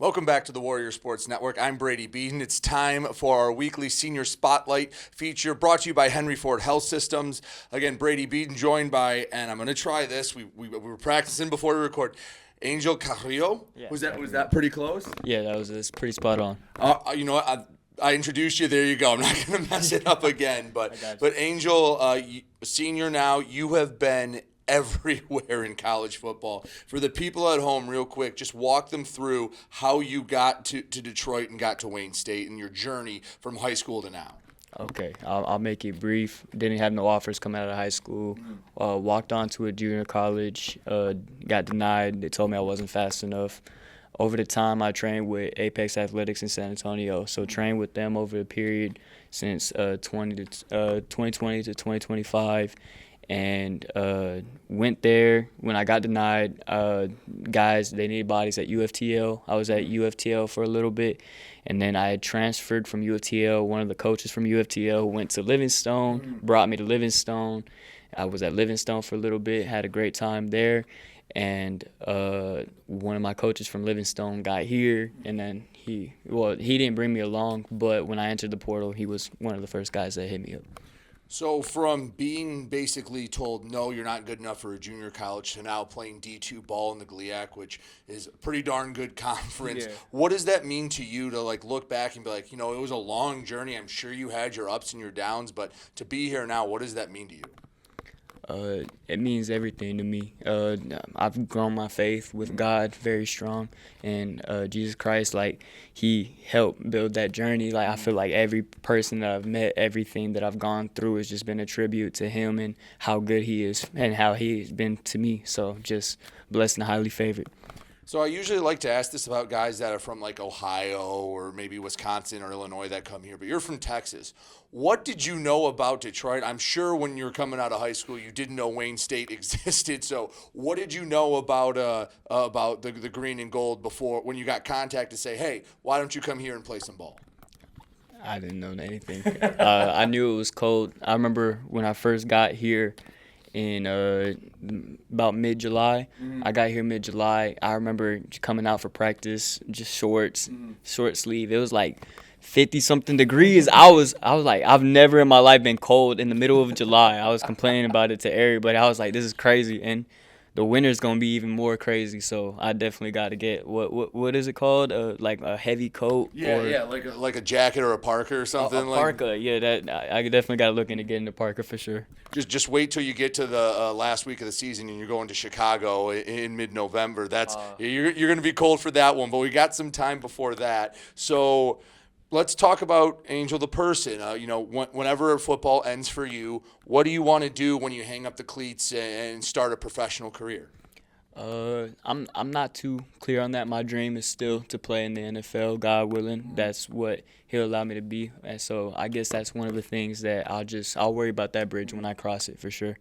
Welcome back to the Warrior Sports Network. I'm Brady Beedon. It's time for our weekly Senior Spotlight feature brought to you by Henry Ford Health Systems. Again, Brady Beedon joined by, and I'm going to try this. We were practicing before we record. Angel Carrillo. Yeah, was that pretty close? Yeah, that's pretty spot on. You know what? I introduced you. There you go. I'm not going to mess it up again. But Angel, senior now, you have been everywhere in college football. For the people at home, real quick, just walk them through how you got to Detroit and got to Wayne State and your journey from high school to now. Okay, I'll make it brief. Didn't have no offers coming out of high school. Walked on to a junior college. Got denied. They told me I wasn't fast enough. Over the time, I trained with Apex Athletics in San Antonio. So trained with them over the period since 2020 to 2025. And went there. When I got denied, guys, they needed bodies at UFTL. I was at UFTL for a little bit, and then I had transferred from UFTL. One of the coaches from UFTL went to Livingstone, brought me to Livingstone. I was at Livingstone for a little bit, had a great time there, and one of my coaches from Livingstone got here, and then he didn't bring me along, but when I entered the portal, he was one of the first guys that hit me up. So from being basically told, no, you're not good enough for a junior college, to now playing D2 ball in the GLIAC, which is a pretty darn good conference. Yeah. What does that mean to you to look back and be like, it was a long journey. I'm sure you had your ups and your downs, but to be here now, what does that mean to you? It means everything to me. I've grown my faith with God very strong, and Jesus Christ, He helped build that journey. I feel like every person that I've met, everything that I've gone through has just been a tribute to Him and how good He is and how He's been to me. So just blessed and highly favored. So I usually like to ask this about guys that are from Ohio or maybe Wisconsin or Illinois that come here, but you're from Texas. What did you know about Detroit? I'm sure when you were coming out of high school, you didn't know Wayne State existed. So what did you know about the green and gold before when you got contact to say, hey, why don't you come here and play some ball? I didn't know anything. I knew it was cold. I remember when I first got here, in about mid-July. I got here mid-July. I remember coming out for practice, just shorts, short sleeve. It was 50-something degrees. I was like, I've never in my life been cold in the middle of July. I was complaining about it to everybody. I was like, this is crazy. And the winter's going to be even more crazy, so I definitely got to get, what is it called? A heavy coat? Yeah, like a jacket or a parka or something. A parka, I definitely got to look into getting the parka for sure. Just wait till you get to the last week of the season and you're going to Chicago in mid-November. You're going to be cold for that one, but we got some time before that. So let's talk about Angel the person. Whenever football ends for you, what do you want to do when you hang up the cleats and start a professional career? I'm not too clear on that. My dream is still to play in the NFL, God willing. That's what He'll allow me to be. And so I guess that's one of the things that I'll worry about that bridge when I cross it for sure.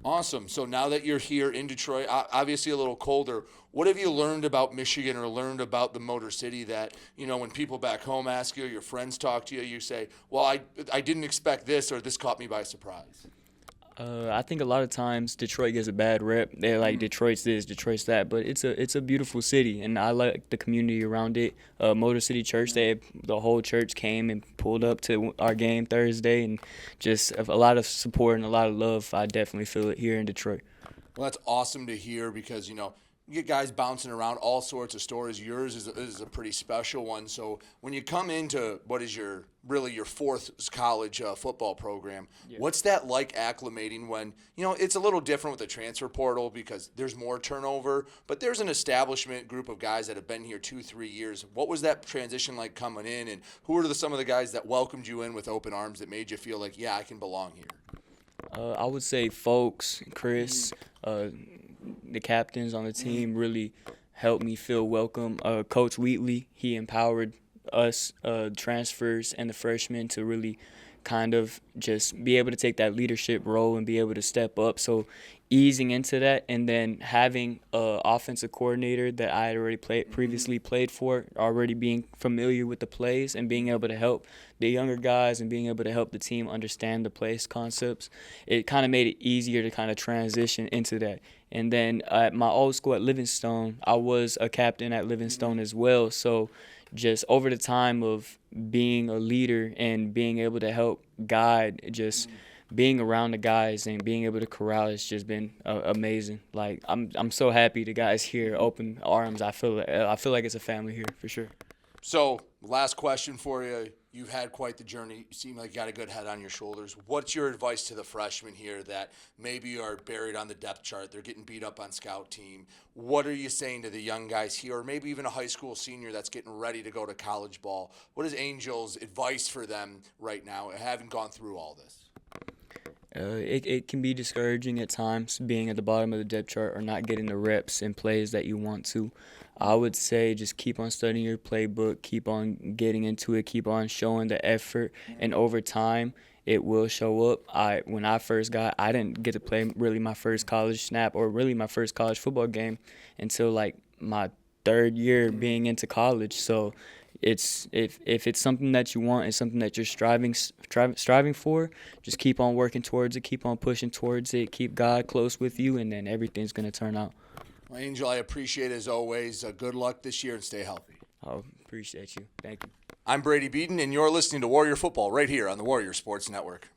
Awesome. So now that you're here in Detroit, obviously a little colder, what have you learned about Michigan or learned about the Motor City that, when people back home ask you, your friends talk to you, you say, well, I didn't expect this or this caught me by surprise? I think a lot of times Detroit gets a bad rep. They're like, Detroit's this, Detroit's that, but it's a beautiful city, and I like the community around it. Motor City Church, the whole church came and pulled up to our game Thursday, and just a lot of support and a lot of love. I definitely feel it here in Detroit. Well, that's awesome to hear because, you get guys bouncing around all sorts of stories. Yours is a pretty special one. So when you come into what is your fourth college football program, what's that like acclimating when, it's a little different with the transfer portal because there's more turnover, but there's an establishment group of guys that have been here 2-3 years. What was that transition like coming in, and who are some of the guys that welcomed you in with open arms that made you feel like, yeah, I can belong here? I would say folks, Chris, the captains on the team really helped me feel welcome. Coach Wheatley, he empowered us transfers and the freshmen to really kind of just be able to take that leadership role and be able to step up. So easing into that, and then having an offensive coordinator that I had already previously played for, already being familiar with the plays and being able to help the younger guys and being able to help the team understand the plays concepts, it kind of made it easier to kind of transition into that. And then at my old school at Livingstone, I was a captain at Livingstone as well. So just over the time of being a leader and being able to help guide, just being around the guys and being able to corral has just been amazing. Like I'm so happy the guys here, open arms. I feel like it's a family here for sure. So, last question for you. You've had quite the journey. You seem like you got a good head on your shoulders. What's your advice to the freshmen here that maybe are buried on the depth chart? They're getting beat up on scout team. What are you saying to the young guys here, or maybe even a high school senior that's getting ready to go to college ball? What is Angel's advice for them right now, having gone through all this? It can be discouraging at times being at the bottom of the depth chart or not getting the reps and plays that you want to. I would say just keep on studying your playbook, keep on getting into it, keep on showing the effort, and over time it will show up. When I first I didn't get to play really my first college snap or really my first college football game until like my third year being into college. So if it's something that you want and something that you're striving for, just keep on working towards it, keep on pushing towards it, keep God close with you, and then everything's going to turn out. Well, Angel, I appreciate it as always. Good luck this year and stay healthy. I appreciate you. Thank you. I'm Brady Beedon, and you're listening to Warrior Football right here on the Warrior Sports Network.